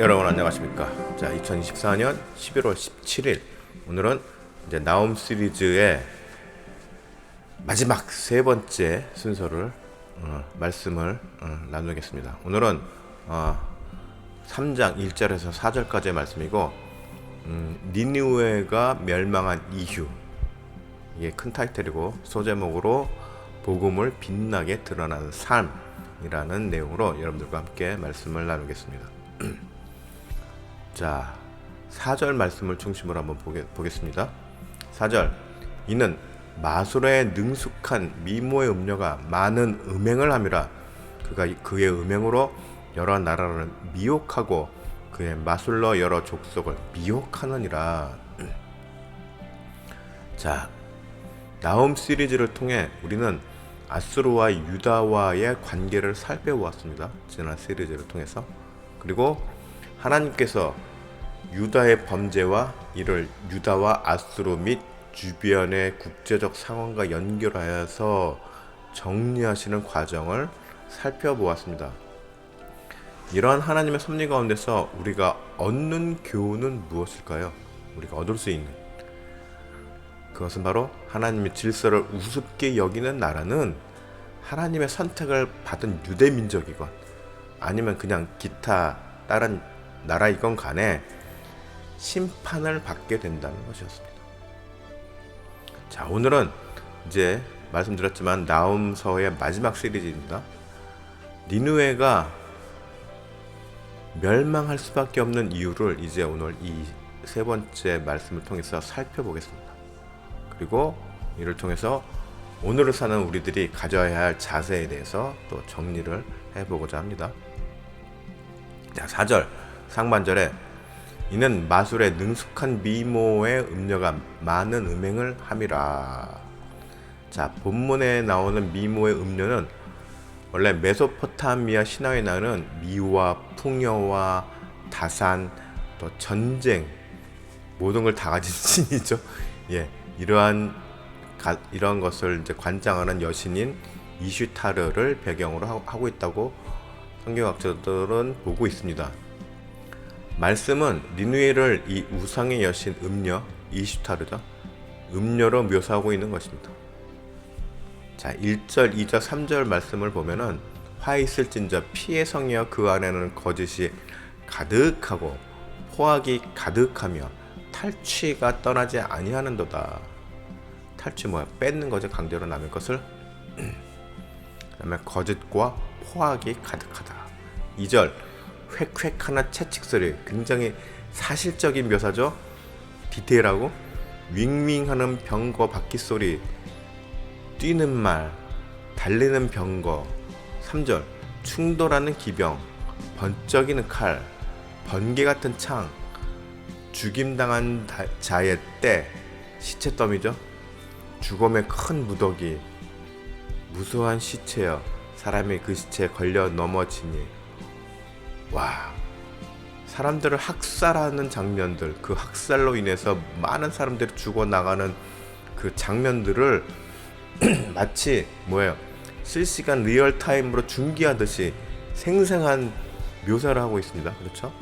여러분 안녕하십니까. 자, 2024년 11월 17일 오늘은 이제 나움 시리즈의 마지막 세 번째 순서를 말씀을 나누겠습니다. 오늘은 3장 1절에서 4절까지의 말씀이고 니느웨가 멸망한 이유, 이게 큰 타이틀이고 소제목으로 복음을 빛나게 드러나는 삶이라는 내용으로 여러분들과 함께 말씀을 나누겠습니다. 자, 4절 말씀을 중심으로 한번 보겠습니다. 4절, 이는 마술에 능숙한 미모의 음녀가 많은 음행을 함이라. 그가 그의 음행으로 여러 나라를 미혹하고 그의 마술로 여러 족속을 미혹하느니라. 자, 나움 시리즈를 통해 우리는 아수르와 유다와의 관계를 살펴보았습니다. 지난 시리즈를 통해서. 그리고 하나님께서 유다의 범죄와 이를 유다와 아수르 및 주변의 국제적 상황과 연결하여서 정리하시는 과정을 살펴보았습니다. 이러한 하나님의 섭리 가운데서 우리가 얻는 교훈은 무엇일까요? 우리가 얻을 수 있는 그것은 바로 하나님의 질서를 우습게 여기는 나라는 하나님의 선택을 받은 유대 민족이건 아니면 그냥 기타 다른 나라이건 간에 심판을 받게 된다는 것이었습니다. 자, 오늘은 이제 말씀드렸지만 나움서의 마지막 시리즈입니다. 니느웨가 멸망할 수밖에 없는 이유를 이제 오늘 이 세 번째 말씀을 통해서 살펴보겠습니다. 그리고 이를 통해서 오늘을 사는 우리들이 가져야 할 자세에 대해서 또 정리를 해보고자 합니다. 자, 4절 상반절에 이는 마술에 능숙한 미모의 음녀가 많은 음행을 함이라. 자, 본문에 나오는 미모의 음녀는 원래 메소포타미아 신화에 나오는 미와 풍요와 다산 또 전쟁 모든 걸 다 가진 신이죠. 예, 이러한 것을 이제 관장하는 여신인 이슈타르를 배경으로 하고 있다고 성경학자들은 보고 있습니다. 말씀은 니느웨를 이 우상의 여신 음녀 이슈타르죠. 음녀로 묘사하고 있는 것입니다. 자, 1절, 2절, 3절 말씀을 보면은 화 있을진저 피의 성이여 그 안에는 거짓이 가득하고 포악이 가득하며 탈취가 떠나지 아니하는도다. 탈취 뭐야? 뺏는 거죠. 강제로 남의 것을. 그다음에 거짓과 포악이 가득하다. 2절 획획하나 채찍소리, 굉장히 사실적인 묘사죠. 디테일하고 윙윙하는 병거 바퀴 소리, 뛰는 말, 달리는 병거. 3절 충돌하는 기병, 번쩍이는 칼, 번개 같은 창, 죽임당한 자의 때, 시체 더미죠. 죽음의 큰 무더기, 무수한 시체여 사람이 그 시체에 걸려 넘어지니. 와, 사람들을 학살하는 장면들, 그 학살로 인해서 많은 사람들이 죽어나가는 그 장면들을 마치 뭐예요? 실시간 리얼타임으로 중계하듯이 생생한 묘사를 하고 있습니다. 그렇죠?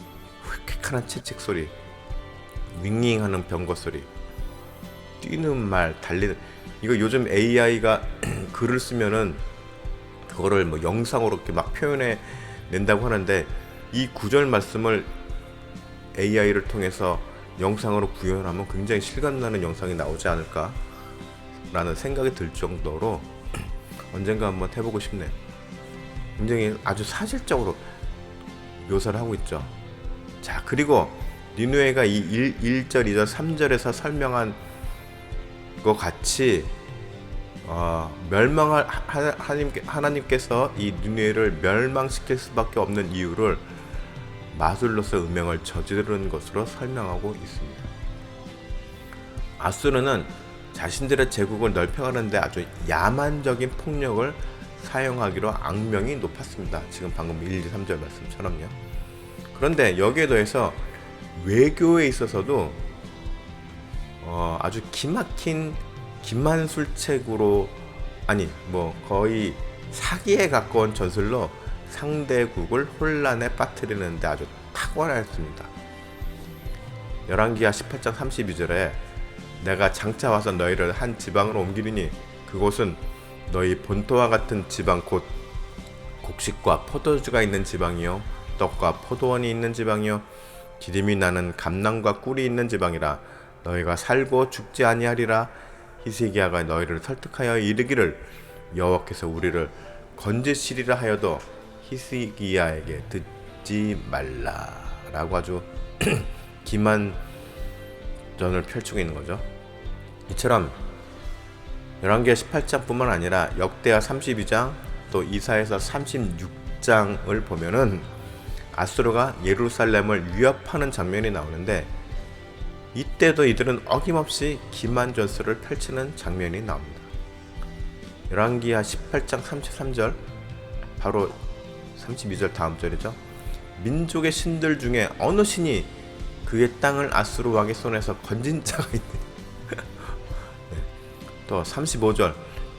휙휙하는 채찍 소리, 윙윙하는 병거 소리, 뛰는 말, 달리는. 이거 요즘 AI가 글을 쓰면은 그거를 뭐 영상으로 이렇게 막 표현해 낸다고 하는데 이 구절 말씀을 AI를 통해서 영상으로 구현하면 굉장히 실감나는 영상이 나오지 않을까 라는 생각이 들 정도로 언젠가 한번 해보고 싶네요. 굉장히 아주 사실적으로 묘사를 하고 있죠. 자, 그리고 니느웨가 이 1절, 2절, 3절에서 설명한 것 같이 멸망할 하나님께서 이 니느웨를 멸망시킬 수밖에 없는 이유를 마술로서 음행을 저지르는 것으로 설명하고 있습니다. 아수르는 자신들의 제국을 넓혀가는데 아주 야만적인 폭력을 사용하기로 악명이 높았습니다. 지금 방금 1, 2, 3절 말씀처럼요. 그런데 여기에 더해서 외교에 있어서도 아주 기막힌 기만술책으로, 아니 뭐 거의 사기에 가까운 전술로 상대국을 혼란에 빠뜨리는데 아주 탁월하였습니다. 열왕기하 18장 32절에 내가 장차 와서 너희를 한 지방으로 옮기리니 그곳은 너희 본토와 같은 지방 곧 곡식과 포도주가 있는 지방이요 떡과 포도원이 있는 지방이요 기름이 나는 감람과 꿀이 있는 지방이라 너희가 살고 죽지 아니하리라. 히스기야가 너희를 설득하여 이르기를 여호와께서 우리를 건지시리라 하여도 히스기야에게 듣지 말라라고 아주 기만전을 펼치고 있는 거죠. 이처럼 열왕기하 18장뿐만 아니라 역대하 32장 또 이사야서 36장을 보면은 아수르가 예루살렘을 위협하는 장면이 나오는데 이때도 이들은 어김없이 기만전술을 펼치는 장면이 나옵니다. 열왕기하 18장 33절 바로 32절 다음 절이죠. 민족의 신들 중에 어느 신이 그의 땅을 아수르 왕의 손에서 건진 자가 있느냐. 네. 또 35절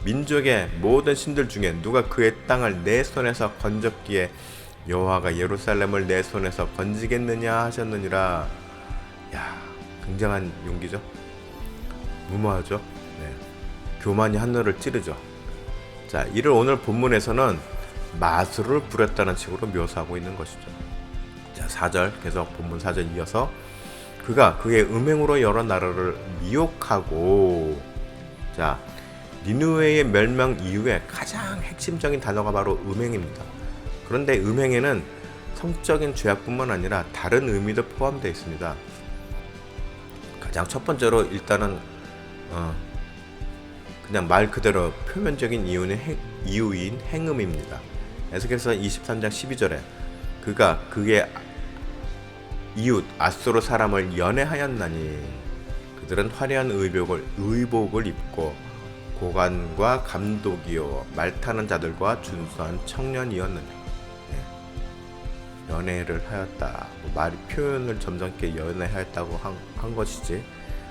민족의 모든 신들 중에 누가 그의 땅을 내 손에서 건졌기에 여호와가 예루살렘을 내 손에서 건지겠느냐 하셨느니라. 야, 굉장한 용기죠. 무모하죠. 네. 교만이 하늘을 찌르죠. 자, 이를 오늘 본문에서는 마술을 부렸다는 식으로 묘사하고 있는 것이죠. 자, 4절 계속 본문 4절 이어서 그가 그의 음행으로 여러 나라를 미혹하고. 자, 니느웨의 멸망 이후에 가장 핵심적인 단어가 바로 음행입니다. 그런데 음행에는 성적인 죄악뿐만 아니라 다른 의미도 포함되어 있습니다. 가장 첫 번째로 일단은 그냥 말 그대로 표면적인 이유인 행음입니다. 에스겔서 23장 12절에 그가 그의 이웃 아수르 사람을 연애하였나니 그들은 화려한 의복을 입고 고관과 감독이요 말 타는 자들과 준수한 청년이었느냐. 네. 연애를 하였다. 말이 표현을 점잖게 연애하였다고 한 것이지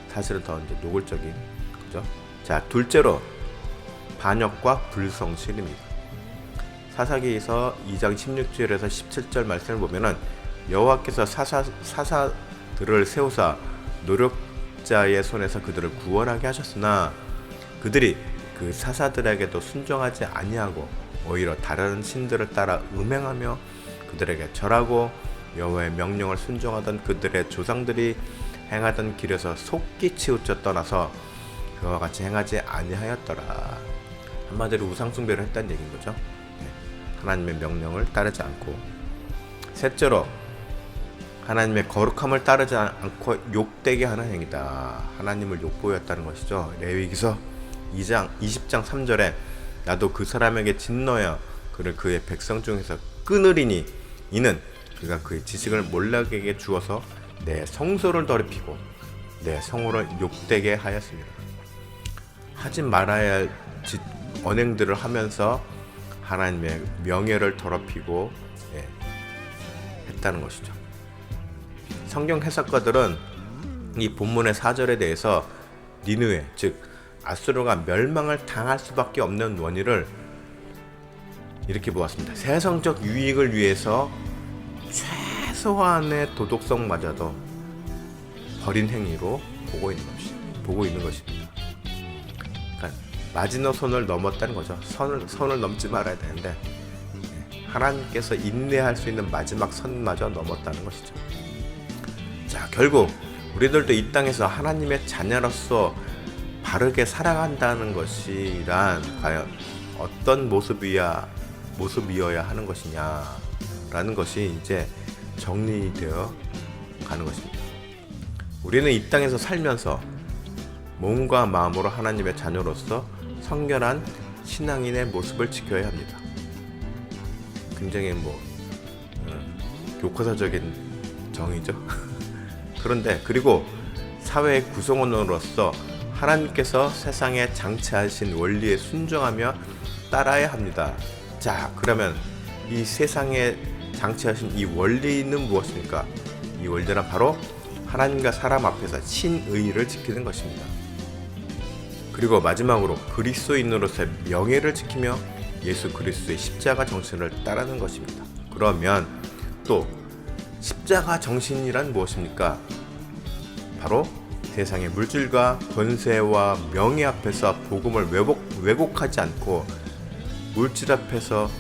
사실은 더 이제 노골적인 그죠? 자, 둘째로 반역과 불성실입니다. 사사기에서 2장 16절에서 17절 말씀을 보면은 여호와께서 사사들을 세우사 노력자의 손에서 그들을 구원하게 하셨으나 그들이 그 사사들에게도 순종하지 아니하고 오히려 다른 신들을 따라 음행하며 그들에게 절하고 여호와의 명령을 순종하던 그들의 조상들이 행하던 길에서 속기 치우쳐 떠나서 그와 같이 행하지 아니하였더라. 한마디로 우상숭배를 했다는 얘기인 거죠. 하나님의 명령을 따르지 않고. 셋째로 하나님의 거룩함을 따르지 않고 욕되게 하는 행위다. 하나님을 욕보였다는 것이죠. 레위기서 20장 3절에 나도 그 사람에게 진노하여 그를 그의 백성 중에서 끊으리니 이는 그가 그의 지식을 몰락에게 주어서 내 성소를 더럽히고 내 성호를 욕되게 하였습니다. 하지 말아야 할 언행들을 하면서 하나님의 명예를 더럽히고 했다는 것이죠. 성경 해석가들은 이 본문의 4절에 대해서 니느웨 즉 아수르가 멸망을 당할 수밖에 없는 원인을 이렇게 보았습니다. 세상적 유익을 위해서 최소한의 도덕성마저도 버린 행위로 보고 있는 것입니다. 그러니까 마지노선을 넘었다는 거죠. 선을 넘지 말아야 되는데 하나님께서 인내할 수 있는 마지막 선마저 넘었다는 것이죠. 자, 결국 우리들도 이 땅에서 하나님의 자녀로서 바르게 살아간다는 것이란 과연 어떤 모습이어야 하는 것이냐라는 것이 이제 정리되어 가는 것입니다. 우리는 이 땅에서 살면서 몸과 마음으로 하나님의 자녀로서 성결한 신앙인의 모습을 지켜야 합니다. 굉장히 교과서적인 정의죠. 그런데 그리고 사회의 구성원으로서 하나님께서 세상에 장치하신 원리에 순종하며 따라야 합니다. 자, 그러면 이 세상에 장치하신 이 원리는 무엇입니까? 이 원리는 바로 하나님과 사람 앞에서 신의를 지키는 것입니다. 그리고 마지막으로 그리스도인으로서의 명예를 지키며 예수 그리스도의 십자가 정신을 따르는 것입니다. 그러면 또 십자가 정신이란 무엇입니까? 바로 세상의 물질과 권세와 명예 앞에서 복음을 왜곡하지 않고, 물질 앞에서,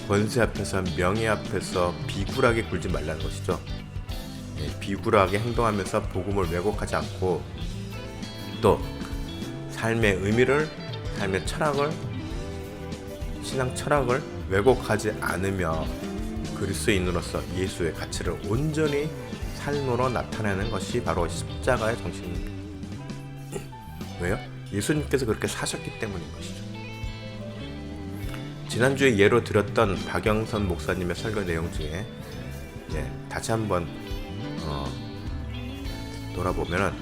권세 앞에서, 명예 앞에서 비굴하게 굴지 말라는 것이죠. 비굴하게 행동하면서 복음을 왜곡하지 않고, 또 삶의 의미를, 삶의 철학을, 신앙 철학을 왜곡하지 않으며 그리스도인으로서 예수의 가치를 온전히 삶으로 나타내는 것이 바로 십자가의 정신입니다. 왜요? 예수님께서 그렇게 사셨기 때문인 것이죠. 지난주에 예로 들었던 박영선 목사님의 설교 내용 중에 다시 한번 돌아보면,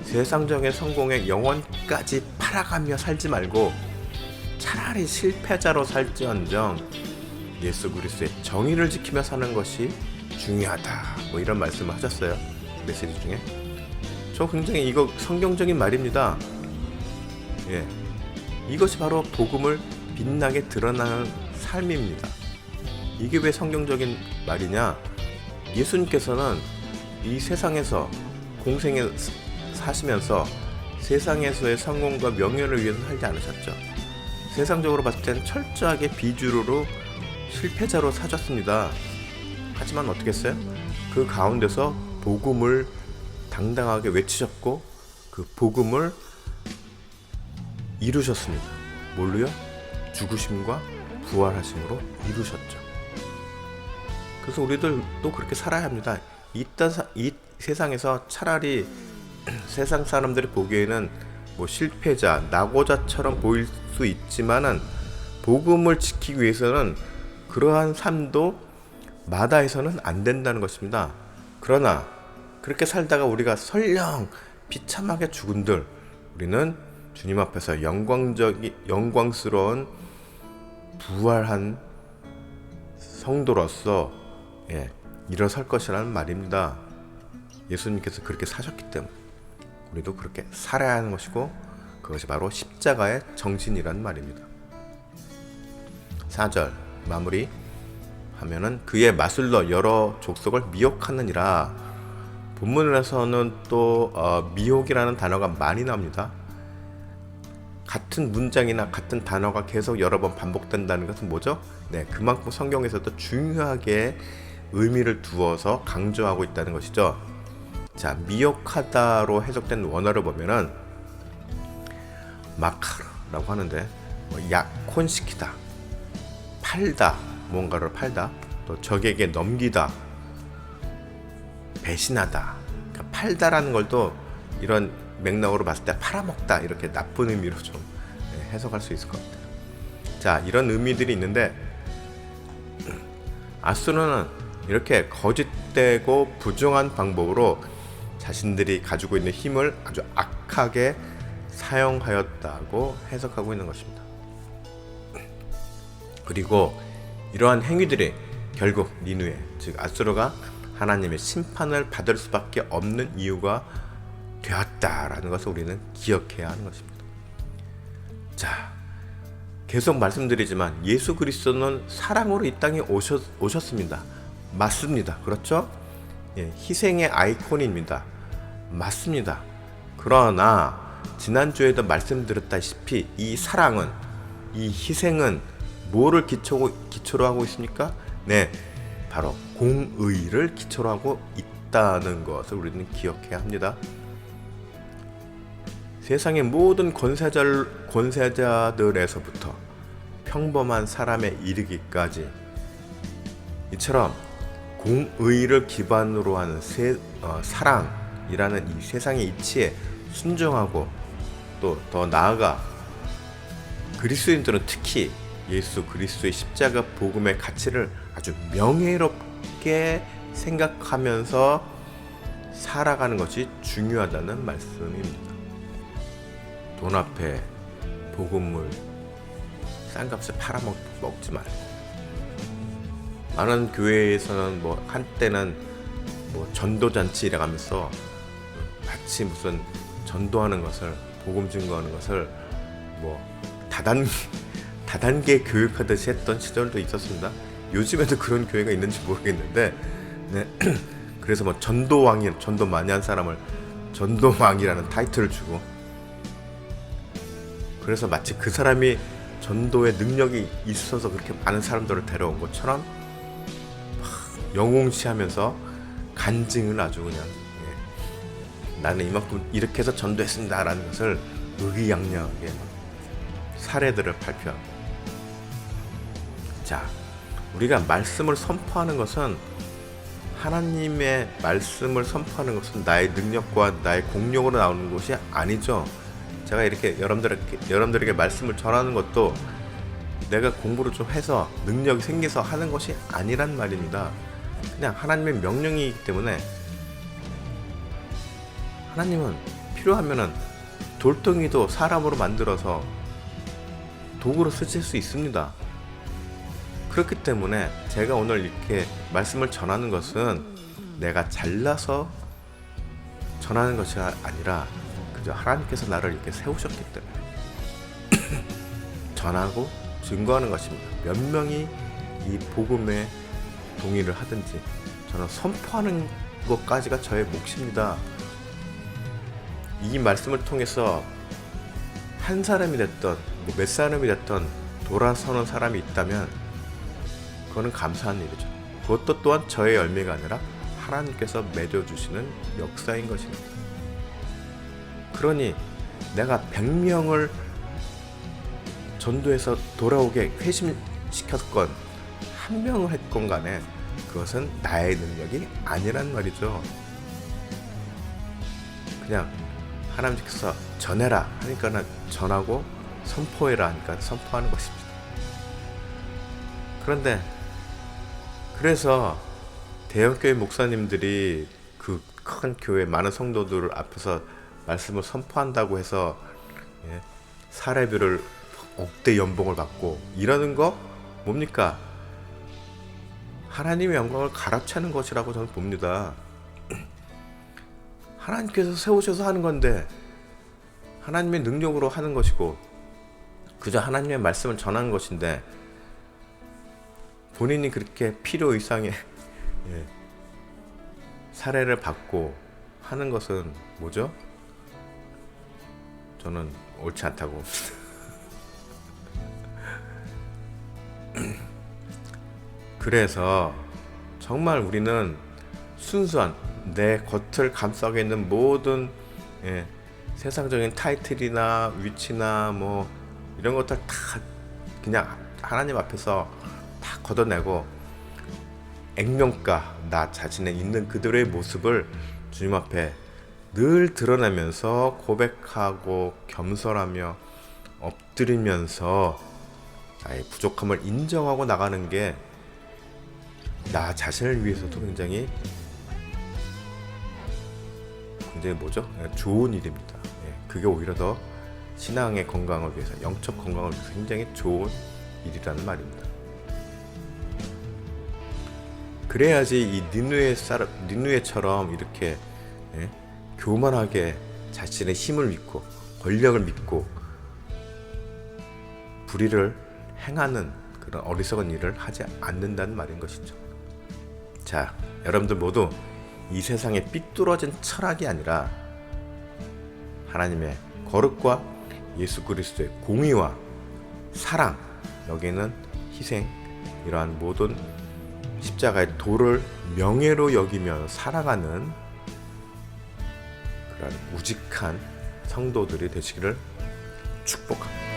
세상적인 성공의 영혼까지 팔아가며 살지 말고 차라리 실패자로 살지언정 예수 그리스도의 정의를 지키며 사는 것이 중요하다, 뭐 이런 말씀을 하셨어요. 메시지 중에. 저 굉장히 이거 성경적인 말입니다. 이것이 바로 복음을 빛나게 드러나는 삶입니다. 이게 왜 성경적인 말이냐? 예수님께서는 이 세상에서 공생에 사시면서 세상에서의 성공과 명예를 위해서 살지 않으셨죠. 세상적으로 봤을 때는 철저하게 비주류로 실패자로 사셨습니다. 하지만 어떻게 했어요? 그 가운데서 복음을 당당하게 외치셨고, 그 복음을 이루셨습니다. 뭘로요? 죽으심과 부활하심으로 이루셨죠. 그래서 우리들도 그렇게 살아야 합니다. 이 세상에서 차라리 세상 사람들이 보기에는 뭐 실패자, 낙오자처럼 보일 수 있지만은, 복음을 지키기 위해서는 그러한 삶도 마다해서는 안 된다는 것입니다. 그러나 그렇게 살다가 우리가 설령 비참하게 죽은들, 우리는 주님 앞에서 영광스러운 부활한 성도로서 일어설 것이라는 말입니다. 예수님께서 그렇게 사셨기 때문에 우리도 그렇게 살아야 하는 것이고, 그것이 바로 십자가의 정신이란 말입니다. 4절 마무리 하면은, 그의 마술로 여러 족속을 미혹하느니라. 본문에서는 또 미혹이라는 단어가 많이 나옵니다. 같은 문장이나 같은 단어가 계속 여러 번 반복된다는 것은 뭐죠? 그만큼 성경에서도 중요하게 의미를 두어서 강조하고 있다는 것이죠. 자, 미혹하다로 해석된 원어를 보면은 마카르라고 하는데, 약혼시키다, 팔다, 뭔가를 팔다, 또 적에게 넘기다, 배신하다. 그러니까 팔다라는 걸 또 이런 맥락으로 봤을 때 팔아먹다, 이렇게 나쁜 의미로 좀 해석할 수 있을 것 같아요. 자, 이런 의미들이 있는데, 아수르는 이렇게 거짓되고 부정한 방법으로 자신들이 가지고 있는 힘을 아주 악하게 사용하였다고 해석하고 있는 것입니다. 그리고 이러한 행위들이 결국 니느웨, 즉 아수르가 하나님의 심판을 받을 수밖에 없는 이유가 되었다라는 것을 우리는 기억해야 하는 것입니다. 자, 계속 말씀드리지만 예수 그리스도는 사랑으로 이 땅에 오셨습니다. 맞습니다. 그렇죠? 희생의 아이콘입니다. 맞습니다. 그러나 지난주에도 말씀드렸다시피 이 사랑은, 이 희생은 뭐를 기초로 하고 있습니까? 바로 공의를 기초로 하고 있다는 것을 우리는 기억해야 합니다. 세상의 모든 권세자들에서부터 평범한 사람에 이르기까지 이처럼 공의를 기반으로 하는 사랑이라는 이 세상의 이치에 순종하고, 또 더 나아가 그리스도인들은 특히 예수 그리스도의 십자가 복음의 가치를 아주 명예롭게 생각하면서 살아가는 것이 중요하다는 말씀입니다. 돈 앞에 복음을 싼값에 팔아먹지 말고, 많은 교회에서는 한때는 전도잔치 이래가면서 마치 무슨 전도하는 것을, 복음 증거하는 것을 다단계 교육하듯이 했던 시절도 있었습니다. 요즘에도 그런 교회가 있는지 모르겠는데, 그래서 뭐 전도왕이, 전도 많이 한 사람을 전도왕이라는 타이틀을 주고, 그래서 마치 그 사람이 전도의 능력이 있어서 그렇게 많은 사람들을 데려온 것처럼 영웅시하면서 간증을 아주 그냥, 나는 이만큼 이렇게 해서 전도했습니다 라는 것을 의기양양하게 사례들을 발표하고. 자, 우리가 말씀을 선포하는 것은, 하나님의 말씀을 선포하는 것은 나의 능력과 나의 공력으로 나오는 것이 아니죠. 제가 이렇게 여러분들에게 말씀을 전하는 것도 내가 공부를 좀 해서 능력이 생겨서 하는 것이 아니란 말입니다. 그냥 하나님의 명령이기 때문에, 하나님은 필요하면은 돌덩이도 사람으로 만들어서 도구로 쓰실 수 있습니다. 그렇기 때문에 제가 오늘 이렇게 말씀을 전하는 것은 내가 잘나서 전하는 것이 아니라 그저 하나님께서 나를 이렇게 세우셨기 때문에 전하고 증거하는 것입니다. 몇 명이 이 복음에 동의를 하든지 저는 선포하는 것까지가 저의 몫입니다. 이 말씀을 통해서 한 사람이 됐던 몇 사람이 됐던 돌아서는 사람이 있다면 그거는 감사한 일이죠. 그것도 또한 저의 열매가 아니라 하나님께서 맺어주시는 역사인 것입니다. 그러니 내가 100명을 전도해서 돌아오게 회심시켰건 한 명을 했건 간에 그것은 나의 능력이 아니란 말이죠. 그냥 하나님께서 전해라 하니까 전하고 선포해라 하니까 선포하는 것입니다. 그런데 그래서 대형교회 목사님들이 그 큰 교회 많은 성도들 앞에서 말씀을 선포한다고 해서 사례비를 억대 연봉을 받고 이러는 거 뭡니까? 하나님의 영광을 갈아채는 것이라고 저는 봅니다. 하나님께서 세우셔서 하는 건데, 하나님의 능력으로 하는 것이고 그저 하나님의 말씀을 전하는 것인데, 본인이 그렇게 필요 이상의 사례를 받고 하는 것은 뭐죠? 저는 옳지 않다고 봅니다. 그래서 정말 우리는 순수한 내 겉을 감싸고 있는 모든 세상적인 타이틀이나 위치나 뭐 이런 것들 다 그냥 하나님 앞에서 다 걷어내고 액면가 나 자신에 있는 그들의 모습을 주님 앞에 늘 드러내면서 고백하고 겸손하며 엎드리면서 나의 부족함을 인정하고 나가는 게 나 자신을 위해서도 굉장히 뭐죠? 좋은 일입니다. 그게 오히려 더 신앙의 건강을 위해서, 영적 건강을 위해서 굉장히 좋은 일이라는 말입니다. 그래야지 이 니느웨처럼 이렇게 교만하게 자신의 힘을 믿고 권력을 믿고 불의를 행하는 그런 어리석은 일을 하지 않는다는 말인 것이죠. 자, 여러분들 모두 이 세상에 삐뚤어진 철학이 아니라 하나님의 거룩과 예수 그리스도의 공의와 사랑, 여기는 희생, 이러한 모든 십자가의 도를 명예로 여기며 살아가는 그런 우직한 성도들이 되시기를 축복합니다.